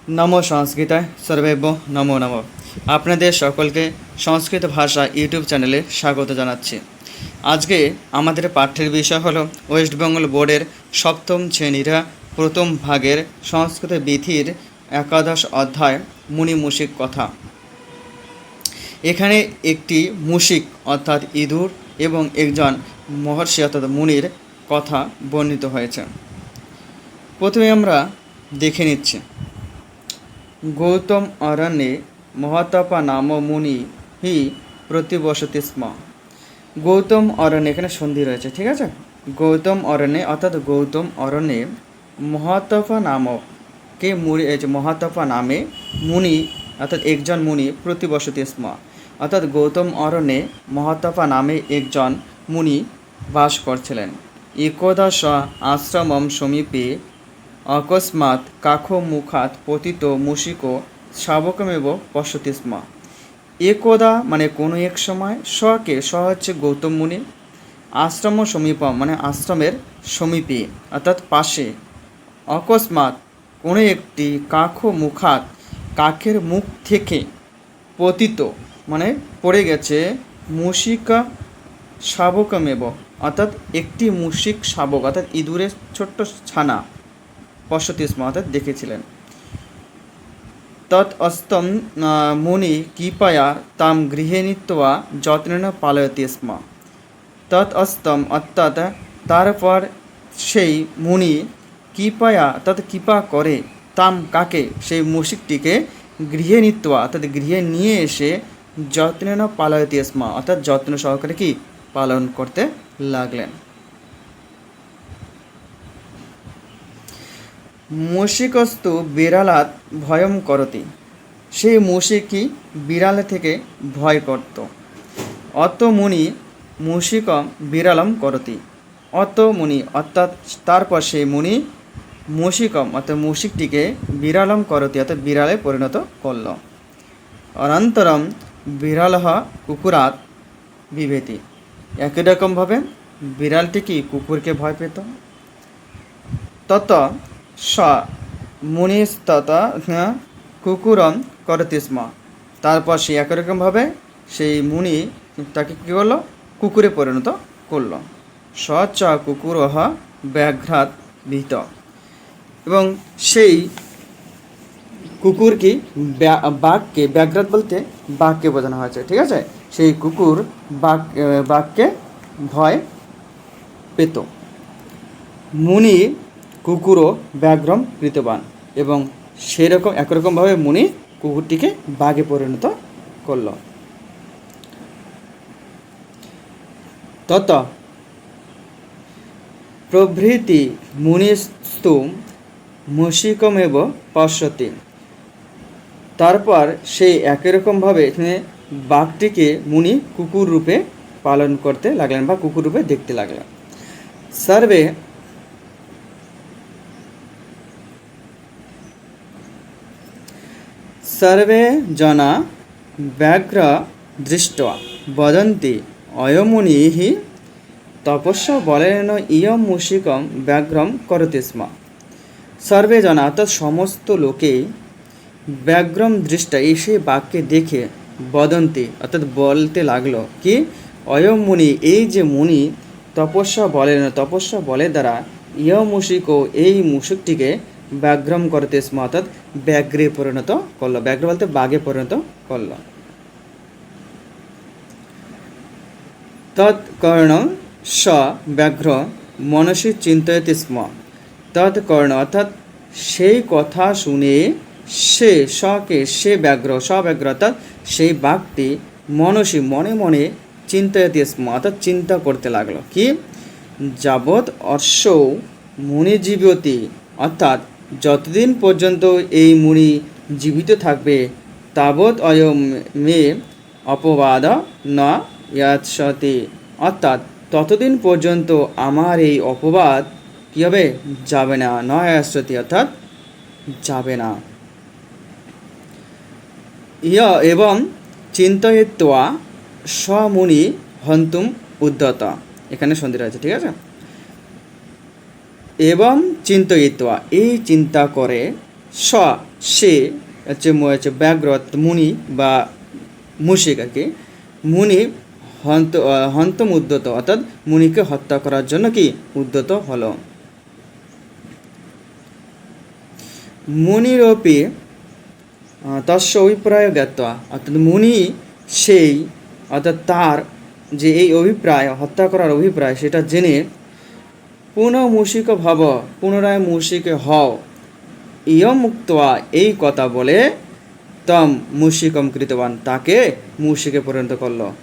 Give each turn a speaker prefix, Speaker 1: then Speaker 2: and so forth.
Speaker 1: নমো সংস্কৃতায় সর্বেভ্যো নমো নমঃ। আপনাদের সকলকে সংস্কৃত ভাষা ইউটিউব চ্যানেলে স্বাগত জানাচ্ছি। আজকে আমাদের পাঠ্যের বিষয় হলো ওয়েস্ট বেঙ্গল বোর্ডের সপ্তম শ্রেণীরা প্রথম ভাগের সংস্কৃত বিধির একাদশ অধ্যায় মুনিমূষিক কথা। এখানে একটি মূষিক অর্থাৎ ইঁদুর এবং একজন মহর্ষি অর্থাৎ মুনির কথা বর্ণিত হয়েছে। প্রথমে আমরা দেখে নিচ্ছি। গৌতম অরণ্যে মহাতপা নাম মুনি হি প্রতিবসতি স্ম। গৌতম অরণ্যে, এখানে সন্ধি রয়েছে, ঠিক আছে। গৌতম অরণ্যে অর্থাৎ গৌতম অরণ্যে মহাতপা নাম কে মুনি, মহাতপা নামে মুনি অর্থাৎ একজন মুনি প্রতিবসতি স্ম, অর্থাৎ গৌতম অরণ্যে মহাতপা নামে একজন মুনি বাস করছিলেন। একদা স আশ্রমম সমীপে অকস্মাৎ কাখমুখাৎ পতিত মূষিকো শাবকমেব পশ্যতি স্ম। একদা মানে কোনো এক সময়, স হচ্ছে গৌতম মুনি, আশ্রম সমীপম মানে আশ্রমের সমীপে অর্থাৎ পাশে, অকস্মাৎ কোনো একটি কাখমুখাৎ কাকের মুখ থেকে, পতিত মানে পড়ে গেছে, মূষিকা শাবকমেব অর্থাৎ একটি মূষিক শাবক অর্থাৎ ইঁদুরের ছোট্ট ছানা, পশ্যতি স্ম অর্থাৎ দেখেছিলেন। তৎ অস্তম মুনি কৃপয়া তাম গৃহে নীত্বা যত্নেন পালয়তি স্ম। তৎ অস্তম অর্থাৎ তারপর সেই মুনি কৃপয়া অর্থাৎ কৃপা করে, তাম কাকে সেই মূষিকটিকে, গৃহে নীত্বা অর্থাৎ গৃহে নিয়ে এসে যত্নেন পালয়তি স্ম অর্থাৎ যত্ন সহকারে কি পালন করতে লাগলেন। মূষিকস্তু বিড়ালাৎ ভয়ম করতি। সেই মূষিকই বিড়াল থেকে ভয় করত। অত মুনি মূষিকম বিড়ালম করতি। অত মুনি অর্থাৎ তারপর সেই মুনি মূষিকম অর্থাৎ মূষিকটিকে বিড়ালম করতি অর্থাৎ বিড়ালে পরিণত করল। অনন্তরম বিড়ালহ কুকুরাৎ বিভেতি। একই রকমভাবে বিড়ালটি কি কুকুরকে ভয় পেত। তত স মুনিস্তত কুকুরম করতি স্ম। তারপর সে একই রকমভাবে সেই মুনি তাকে কী করলো, কুকুরে পরিণত করল। স চ কুকুরহ ব্যাঘ্রাৎ ভীত। এবং সেই কুকুর কি বাঘকে, ব্যাঘ্রাৎ বলতে বাঘকে বোঝানো হয়েছে, ঠিক আছে। সেই কুকুর বাঘকে ভয় পেত। মুনি কুকুরও ব্যাঘ্রম কৃতবান। এবং সেরকম একরকমভাবে মুনি কুকুরটিকে বাঘে পরিণত করল। তত প্রভৃতি মুনিস্তু মূষিকমেব পশ্যতি। তারপর সেই একই রকমভাবে বাঘটিকে মুনি কুকুর রূপে পালন করতে লাগলেন বা কুকুর রূপে দেখতে লাগলেন। সর্বে জনা ব্যাঘ্র দৃষ্ট্বা বদন্তি অয়মুনিঃ তপস্যা বলেন ইয়ম মূষিকম ব্যাঘ্রম করতি স্ম। সর্বে জনা অর্থাৎ সমস্ত লোকেই ব্যাঘ্রম দৃষ্টা এসে বাঘকে দেখে, বদন্তি অর্থাৎ বলতে লাগলো কি, অয়ম মুনি এই যে মুনি, তপস্যা বলেন তপস্যা বলে দ্বারা, ইয় মূষিক এই মূষিকটিকে ব্যাঘ্রম করতে স্ম অর্থাৎ ব্যাঘ্রে পরিণত করলো, ব্যাঘ্র বলতে বাঘে পরিণত করল। তৎকর্ণ স ব্যাঘ্র মনসি চিন্তয়তি স্ম। তৎকর্ণ অর্থাৎ সেই কথা শুনে সে ব্যাঘ্র অর্থাৎ সেই বাঘটি মনসি মনে মনে চিন্তয়তি স্ম অর্থাৎ চিন্তা করতে লাগলো কি, যাবৎ অর্শ মুনি জীবতি অর্থাৎ যতদিন পর্যন্ত এই মুনি জীবিত থাকবে, তাবৎ অয়ম মে অপবাদ ন ইয়াৎসতি অর্থাৎ ততদিন পর্যন্ত আমার এই অপবাদ কী হবে, যাবে না, ন ইয়াৎসতি অর্থাৎ যাবে না। এবং চিন্তয়িত্বা স্বমুনি হন্তুম উদ্যত, এখানে সন্ধি রয়েছে, ঠিক আছে। এবং চিন্তয়িত্বা এই চিন্তা করে স সে হচ্ছে ব্যাঘ্র অর্থাৎ মুনি বা মুশিক আর কি। মুনি হন্তম উদ্যত অর্থাৎ মুনিকে হত্যা করার জন্য কি উদ্যত হলো। মুনিরপি তস্য অভিপ্রায় জ্ঞাত্বা অর্থাৎ মুনি সেই অর্থাৎ তার যে এই অভিপ্রায় হত্যা করার অভিপ্রায় সেটা জেনে পুনঃ মূষিক ভব পুনরায় মূষিকে হও ইয়ম মুক্তয়া এই কথা বলে তম মূষিকম কৃতবান তাকে মূষিকে পরিণত করলো।